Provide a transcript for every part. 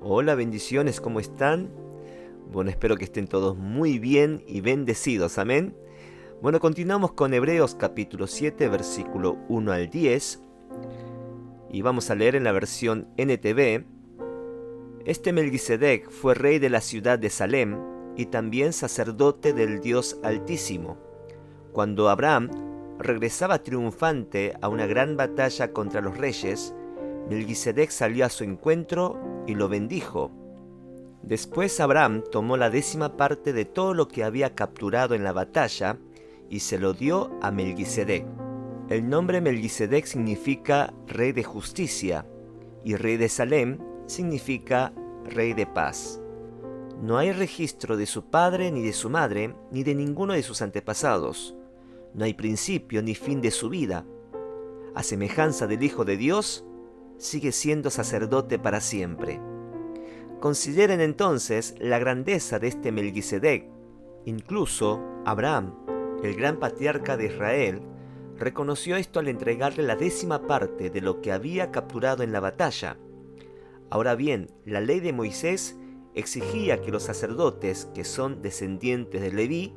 Hola, bendiciones, ¿cómo están? Bueno, espero que estén todos muy bien y bendecidos, amén. Bueno, continuamos con Hebreos capítulo 7, versículo 1 al 10. Y vamos a leer en la versión NTV. Este Melquisedec fue rey de la ciudad de Salem y también sacerdote del Dios Altísimo. Cuando Abraham regresaba triunfante a una gran batalla contra los reyes, Melquisedec salió a su encuentro y lo bendijo. Después Abraham tomó la 10ª parte de todo lo que había capturado en la batalla y se lo dio a Melquisedec. El nombre Melquisedec significa rey de justicia y rey de Salem significa rey de paz. No hay registro de su padre ni de su madre ni de ninguno de sus antepasados. No hay principio ni fin de su vida. A semejanza del Hijo de Dios, sigue siendo sacerdote para siempre. Consideren entonces la grandeza de este Melquisedec. Incluso Abraham, el gran patriarca de Israel, reconoció esto al entregarle la 10ª parte de lo que había capturado en la batalla. Ahora bien, la ley de Moisés exigía que los sacerdotes, que son descendientes de Leví,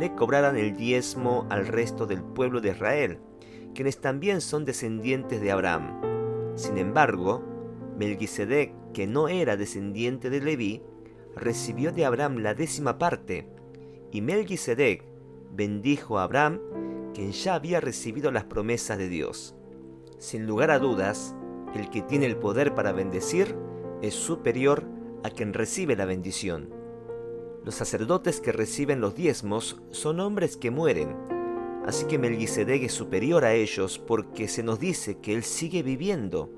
le cobraran el diezmo al resto del pueblo de Israel, quienes también son descendientes de Abraham. Sin embargo, Melquisedec, que no era descendiente de Leví, recibió de Abraham la 10ª parte, y Melquisedec bendijo a Abraham, quien ya había recibido las promesas de Dios. Sin lugar a dudas, el que tiene el poder para bendecir es superior a quien recibe la bendición. Los sacerdotes que reciben los diezmos son hombres que mueren, así que Melquisedec es superior a ellos porque se nos dice que él sigue viviendo.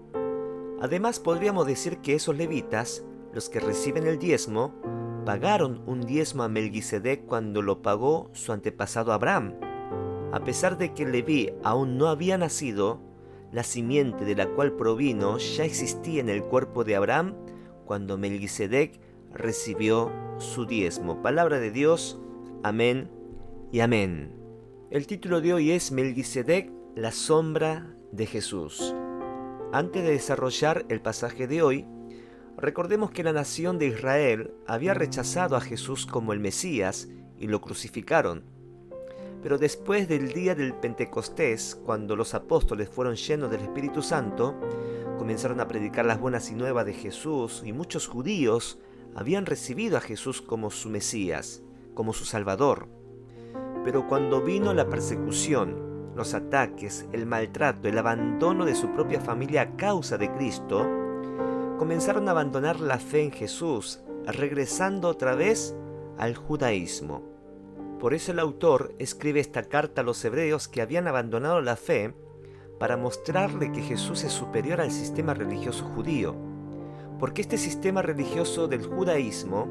Además, podríamos decir que esos levitas, los que reciben el diezmo, pagaron un diezmo a Melquisedec cuando lo pagó su antepasado Abraham. A pesar de que Leví aún no había nacido, la simiente de la cual provino ya existía en el cuerpo de Abraham cuando Melquisedec recibió su diezmo. Palabra de Dios, amén y amén. El título de hoy es Melquisedec, la sombra de Jesús. Antes de desarrollar el pasaje de hoy, recordemos que la nación de Israel había rechazado a Jesús como el Mesías y lo crucificaron. Pero después del día del Pentecostés, cuando los apóstoles fueron llenos del Espíritu Santo, comenzaron a predicar las buenas nuevas de Jesús y muchos judíos habían recibido a Jesús como su Mesías, como su Salvador. Pero cuando vino la persecución, los ataques, el maltrato, el abandono de su propia familia a causa de Cristo, comenzaron a abandonar la fe en Jesús, regresando otra vez al judaísmo. Por eso el autor escribe esta carta a los hebreos que habían abandonado la fe para mostrarle que Jesús es superior al sistema religioso judío. Porque este sistema religioso del judaísmo,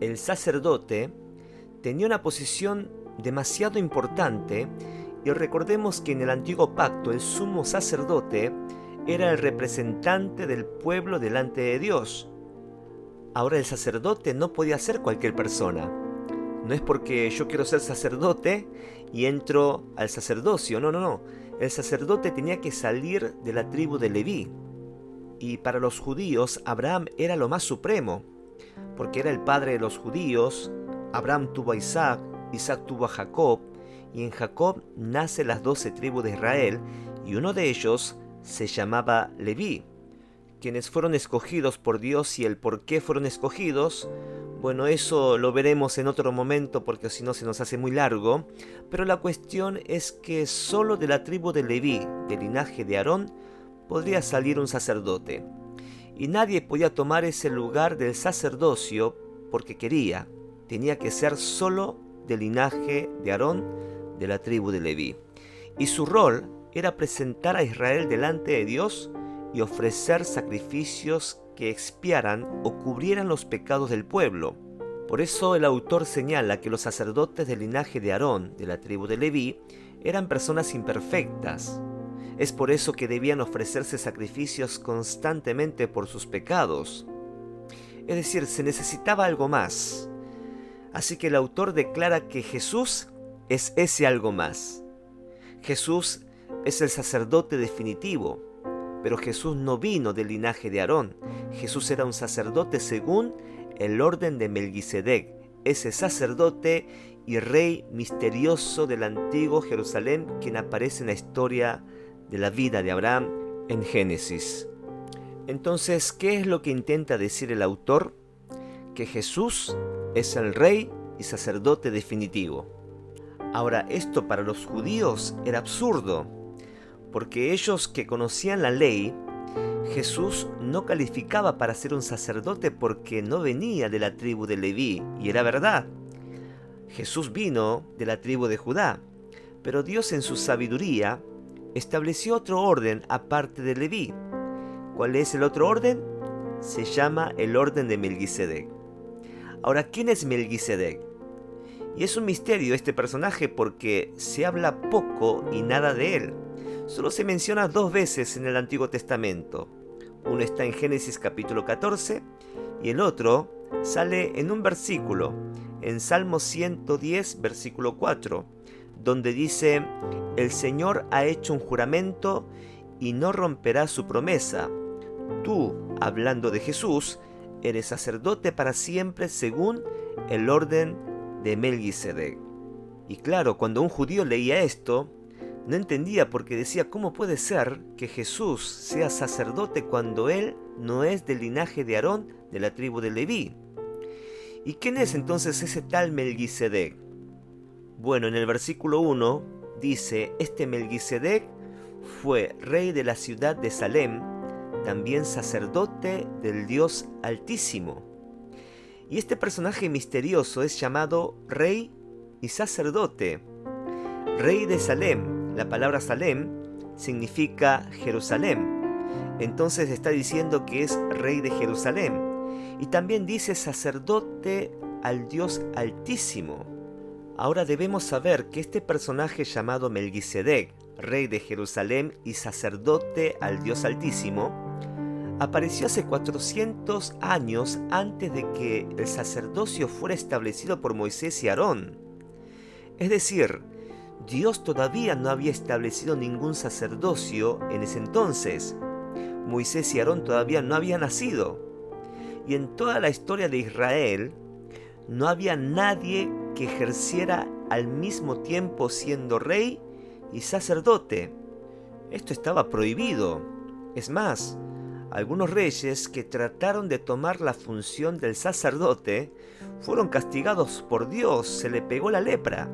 el sacerdote, tenía una posición demasiado importante, y recordemos que en el antiguo pacto el sumo sacerdote era el representante del pueblo delante de Dios. Ahora el sacerdote no podía ser cualquier persona. No es porque yo quiero ser sacerdote y entro al sacerdocio, no. El sacerdote tenía que salir de la tribu de Leví. Y para los judíos Abraham era lo más supremo, porque era el padre de los judíos. Abraham tuvo a Isaac, Isaac tuvo a Jacob, y en Jacob nacen las 12 tribus de Israel, y uno de ellos se llamaba Leví. Quienes fueron escogidos por Dios y el por qué fueron escogidos, bueno, eso lo veremos en otro momento porque si no se nos hace muy largo, pero la cuestión es que solo de la tribu de Leví, del linaje de Aarón, podría salir un sacerdote. Y nadie podía tomar ese lugar del sacerdocio porque quería. Tenía que ser solo del linaje de Aarón, de la tribu de Leví. Y su rol era presentar a Israel delante de Dios y ofrecer sacrificios que expiaran o cubrieran los pecados del pueblo. Por eso el autor señala que los sacerdotes del linaje de Aarón, de la tribu de Leví, eran personas imperfectas. Es por eso que debían ofrecerse sacrificios constantemente por sus pecados. Es decir, se necesitaba algo más. Así que el autor declara que Jesús es ese algo más. Jesús es el sacerdote definitivo, pero Jesús no vino del linaje de Aarón. Jesús era un sacerdote según el orden de Melquisedec, ese sacerdote y rey misterioso del antiguo Jerusalén, quien aparece en la historia de la vida de Abraham en Génesis. Entonces, ¿qué es lo que intenta decir el autor? Que Jesús es el rey y sacerdote definitivo. Ahora, esto para los judíos era absurdo, porque ellos que conocían la ley, Jesús no calificaba para ser un sacerdote porque no venía de la tribu de Leví, y era verdad. Jesús vino de la tribu de Judá, pero Dios en su sabiduría estableció otro orden aparte de Leví. ¿Cuál es el otro orden? Se llama el orden de Melquisedec. Ahora, ¿quién es Melquisedec? Y es un misterio este personaje porque se habla poco y nada de él. Solo se menciona 2 veces en el Antiguo Testamento. Uno está en Génesis capítulo 14 y el otro sale en un versículo, en Salmo 110, versículo 4, donde dice: el Señor ha hecho un juramento y no romperá su promesa. Tú, hablando de Jesús, eres sacerdote para siempre según el orden de Melquisedec. Y claro, cuando un judío leía esto, no entendía porque decía: ¿cómo puede ser que Jesús sea sacerdote cuando él no es del linaje de Aarón, de la tribu de Leví? ¿Y quién es entonces ese tal Melquisedec? Bueno, en el versículo 1 dice: este Melquisedec fue rey de la ciudad de Salem, también sacerdote del Dios Altísimo. Y este personaje misterioso es llamado rey y sacerdote. Rey de Salem, la palabra Salem significa Jerusalén. Entonces está diciendo que es rey de Jerusalén. Y también dice sacerdote al Dios Altísimo. Ahora debemos saber que este personaje llamado Melquisedec, rey de Jerusalén y sacerdote al Dios Altísimo, apareció hace 400 años antes de que el sacerdocio fuera establecido por Moisés y Aarón. Es decir, Dios todavía no había establecido ningún sacerdocio en ese entonces. Moisés y Aarón todavía no habían nacido. Y en toda la historia de Israel, no había nadie que ejerciera al mismo tiempo siendo rey y sacerdote. Esto estaba prohibido. Es más, algunos reyes que trataron de tomar la función del sacerdote fueron castigados por Dios, se le pegó la lepra.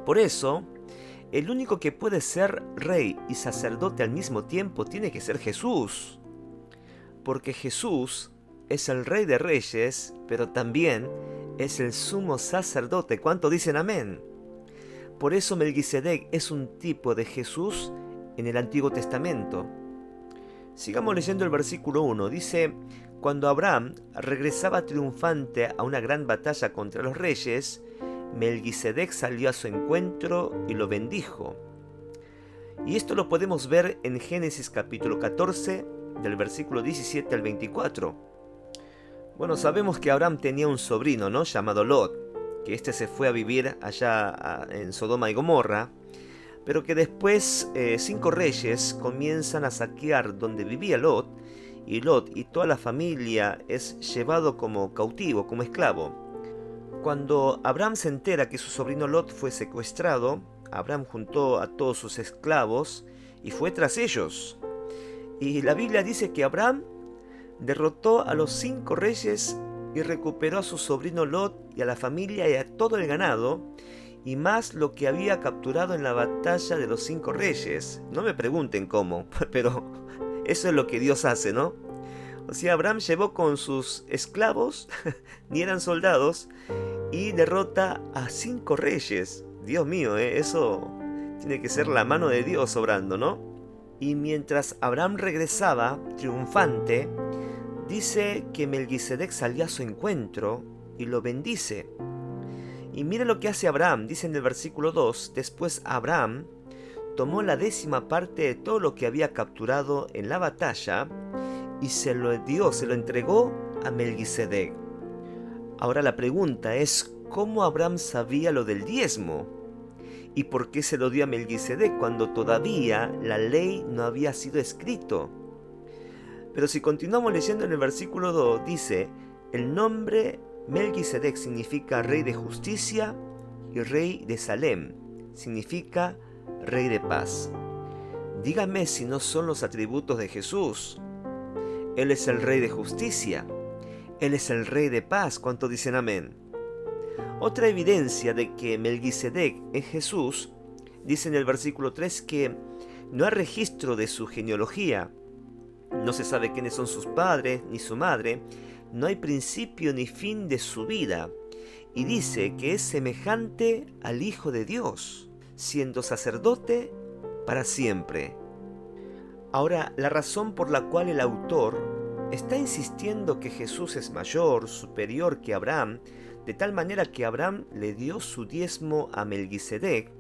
Por eso, el único que puede ser rey y sacerdote al mismo tiempo tiene que ser Jesús. Porque Jesús es el Rey de Reyes, pero también es el sumo sacerdote. ¿Cuánto dicen amén? Por eso Melquisedec es un tipo de Jesús en el Antiguo Testamento. Sigamos leyendo el versículo 1. Dice: cuando Abraham regresaba triunfante a una gran batalla contra los reyes, Melquisedec salió a su encuentro y lo bendijo. Y esto lo podemos ver en Génesis capítulo 14, del versículo 17 al 24. Bueno, sabemos que Abraham tenía un sobrino, ¿no?, llamado Lot, que se fue a vivir allá en Sodoma y Gomorra, pero que después 5 reyes comienzan a saquear donde vivía Lot, y Lot y toda la familia es llevado como cautivo, como esclavo. Cuando Abraham se entera que su sobrino Lot fue secuestrado, Abraham juntó a todos sus esclavos y fue tras ellos. Y la Biblia dice que Abraham derrotó a los 5 reyes y recuperó a su sobrino Lot y a la familia y a todo el ganado, y más lo que había capturado en la batalla de los 5 reyes. No me pregunten cómo, pero eso es lo que Dios hace, ¿no? O sea, Abraham llevó con sus esclavos, ni eran soldados, y derrota a 5 reyes. Dios mío, eso tiene que ser la mano de Dios obrando, ¿no? Y mientras Abraham regresaba triunfante, dice que Melquisedec salió a su encuentro y lo bendice. Y mire lo que hace Abraham, dice en el versículo 2, después Abraham tomó la 10ª parte de todo lo que había capturado en la batalla y se lo entregó a Melquisedec. Ahora la pregunta es, ¿cómo Abraham sabía lo del diezmo? ¿Y por qué se lo dio a Melquisedec cuando todavía la ley no había sido escrito? Pero si continuamos leyendo en el versículo 2, dice, el nombre Melquisedec significa rey de justicia y rey de Salem, significa rey de paz. Dígame si no son los atributos de Jesús. Él es el rey de justicia, Él es el rey de paz. ¿Cuántos dicen amén? Otra evidencia de que Melquisedec es Jesús, dice en el versículo 3 que no hay registro de su genealogía, no se sabe quiénes son sus padres ni su madre, no hay principio ni fin de su vida, y dice que es semejante al Hijo de Dios, siendo sacerdote para siempre. Ahora, la razón por la cual el autor está insistiendo que Jesús es mayor, superior que Abraham, de tal manera que Abraham le dio su diezmo a Melquisedec,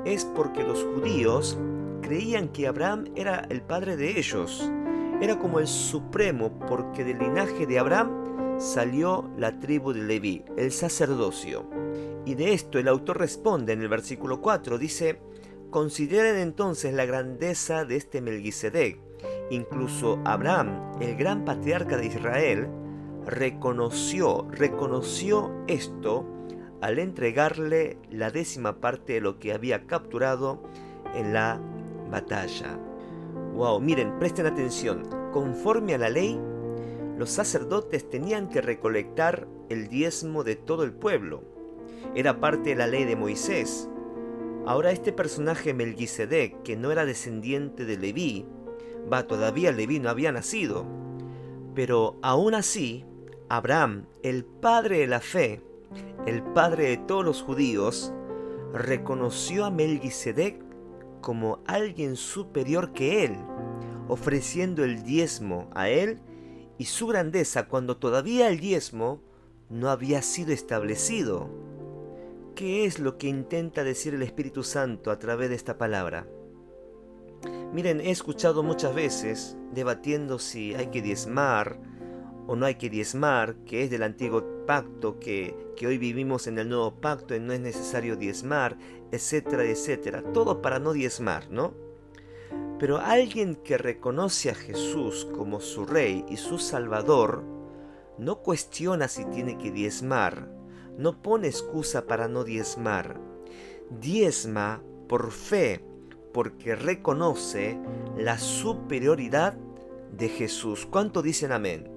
es porque los judíos creían que Abraham era el padre de ellos, era como el supremo, porque del linaje de Abraham salió la tribu de Leví, el sacerdocio. Y de esto el autor responde en el versículo 4, dice, consideren entonces la grandeza de este Melquisedec. Incluso Abraham, el gran patriarca de Israel, reconoció esto al entregarle la 10ª parte de lo que había capturado en la batalla. Wow, miren, presten atención. Conforme a la ley, los sacerdotes tenían que recolectar el diezmo de todo el pueblo. Era parte de la ley de Moisés. Ahora este personaje Melquisedec, que no era descendiente de Leví, todavía Leví no había nacido, pero aún así, Abraham, el padre de la fe, el padre de todos los judíos, reconoció a Melquisedec como alguien superior que él, ofreciendo el diezmo a él y su grandeza cuando todavía el diezmo no había sido establecido. ¿Qué es lo que intenta decir el Espíritu Santo a través de esta palabra? Miren, he escuchado muchas veces debatiendo si hay que diezmar o no hay que diezmar, que es del antiguo pacto, que hoy vivimos en el nuevo pacto y no es necesario diezmar, etcétera, etcétera. Todo para no diezmar, ¿no? Pero alguien que reconoce a Jesús como su Rey y su Salvador, no cuestiona si tiene que diezmar, no pone excusa para no diezmar. Diezma por fe, porque reconoce la superioridad de Jesús. ¿Cuánto dicen amén?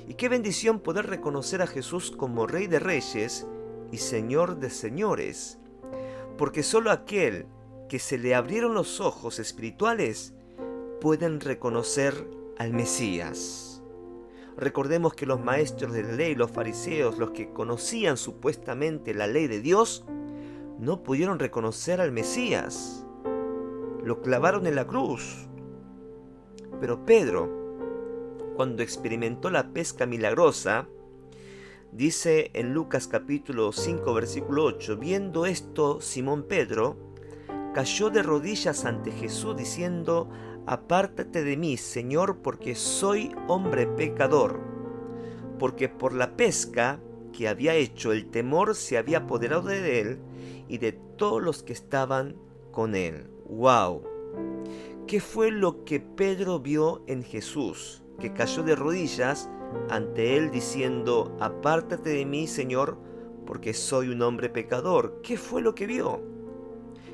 Y qué bendición poder reconocer a Jesús como Rey de Reyes y Señor de Señores, porque solo aquel que se le abrieron los ojos espirituales pueden reconocer al Mesías. Recordemos que los maestros de la ley, los fariseos, los que conocían supuestamente la ley de Dios, no pudieron reconocer al Mesías. Lo clavaron en la cruz. Pero Pedro, cuando experimentó la pesca milagrosa, dice en Lucas capítulo 5 versículo 8, viendo esto Simón Pedro cayó de rodillas ante Jesús diciendo, apártate de mí, Señor, porque soy hombre pecador, porque por la pesca que había hecho el temor se había apoderado de él y de todos los que estaban con él. ¡Wow! ¿Qué fue lo que Pedro vio en Jesús? Que cayó de rodillas ante él diciendo, apártate de mí, Señor, porque soy un hombre pecador. ¿Qué fue lo que vio?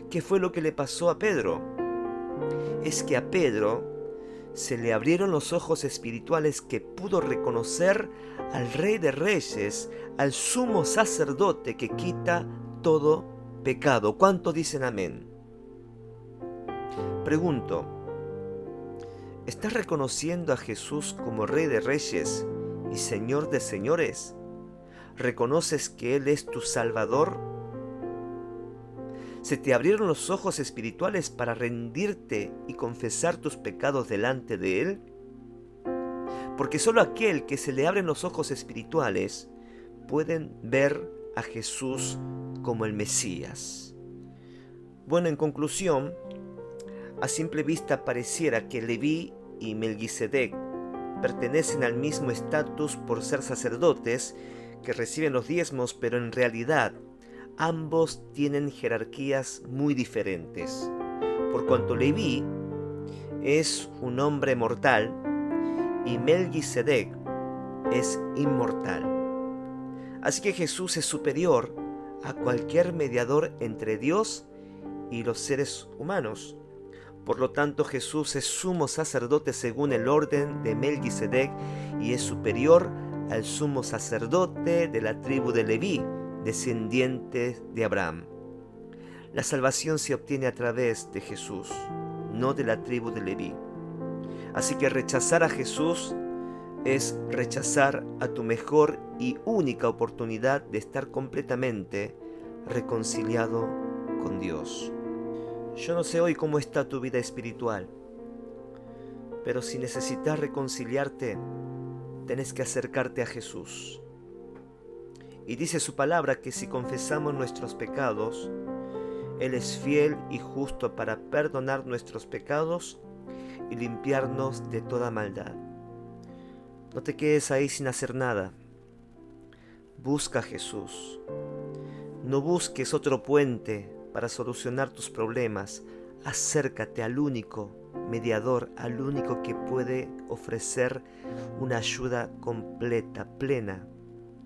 ¿Qué fue lo que le pasó a Pedro? Es que a Pedro se le abrieron los ojos espirituales que pudo reconocer al Rey de Reyes, al sumo sacerdote que quita todo pecado. ¿Cuántos dicen amén? Pregunto, ¿estás reconociendo a Jesús como Rey de Reyes y Señor de Señores? ¿Reconoces que Él es tu Salvador? ¿Se te abrieron los ojos espirituales para rendirte y confesar tus pecados delante de Él? Porque solo aquel que se le abren los ojos espirituales pueden ver a Jesús como el Mesías. Bueno, en conclusión, a simple vista pareciera que Leví y Melquisedec pertenecen al mismo estatus por ser sacerdotes que reciben los diezmos, pero en realidad ambos tienen jerarquías muy diferentes, por cuanto Leví es un hombre mortal y Melquisedec es inmortal. Así que Jesús es superior a cualquier mediador entre Dios y los seres humanos. Por lo tanto, Jesús es sumo sacerdote según el orden de Melquisedec y es superior al sumo sacerdote de la tribu de Leví, descendiente de Abraham. La salvación se obtiene a través de Jesús, no de la tribu de Leví. Así que rechazar a Jesús es rechazar a tu mejor y única oportunidad de estar completamente reconciliado con Dios. Yo no sé hoy cómo está tu vida espiritual, pero si necesitas reconciliarte, tenés que acercarte a Jesús. Y dice su palabra que si confesamos nuestros pecados, Él es fiel y justo para perdonar nuestros pecados y limpiarnos de toda maldad. No te quedes ahí sin hacer nada. Busca a Jesús. No busques otro puente para solucionar tus problemas. Acércate al único mediador, al único que puede ofrecer una ayuda completa, plena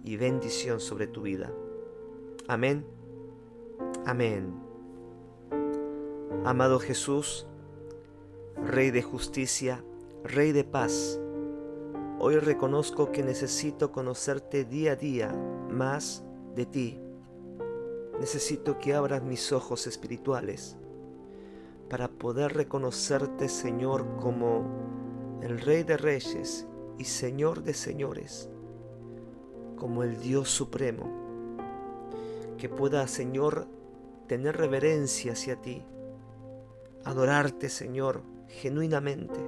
y bendición sobre tu vida. Amén. Amén. Amado Jesús, Rey de justicia, Rey de paz, hoy reconozco que necesito conocerte día a día más de ti. Necesito que abras mis ojos espirituales para poder reconocerte, Señor, como el Rey de Reyes y Señor de Señores, como el Dios Supremo. Que pueda, Señor, tener reverencia hacia ti, adorarte, Señor, genuinamente.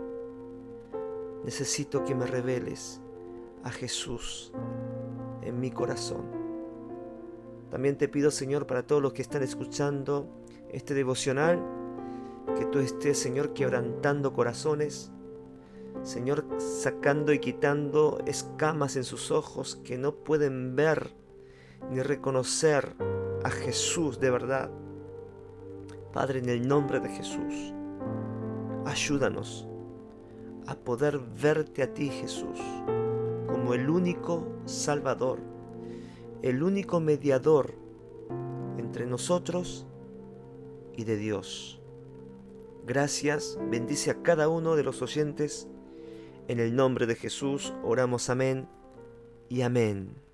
Necesito que me reveles a Jesús en mi corazón. También te pido, Señor, para todos los que están escuchando este devocional, que tú estés, Señor, quebrantando corazones, Señor, sacando y quitando escamas en sus ojos que no pueden ver ni reconocer a Jesús de verdad. Padre, en el nombre de Jesús, ayúdanos a poder verte a ti, Jesús, como el único Salvador, el único mediador entre nosotros y de Dios. Gracias, bendice a cada uno de los oyentes. En el nombre de Jesús oramos, amén y amén.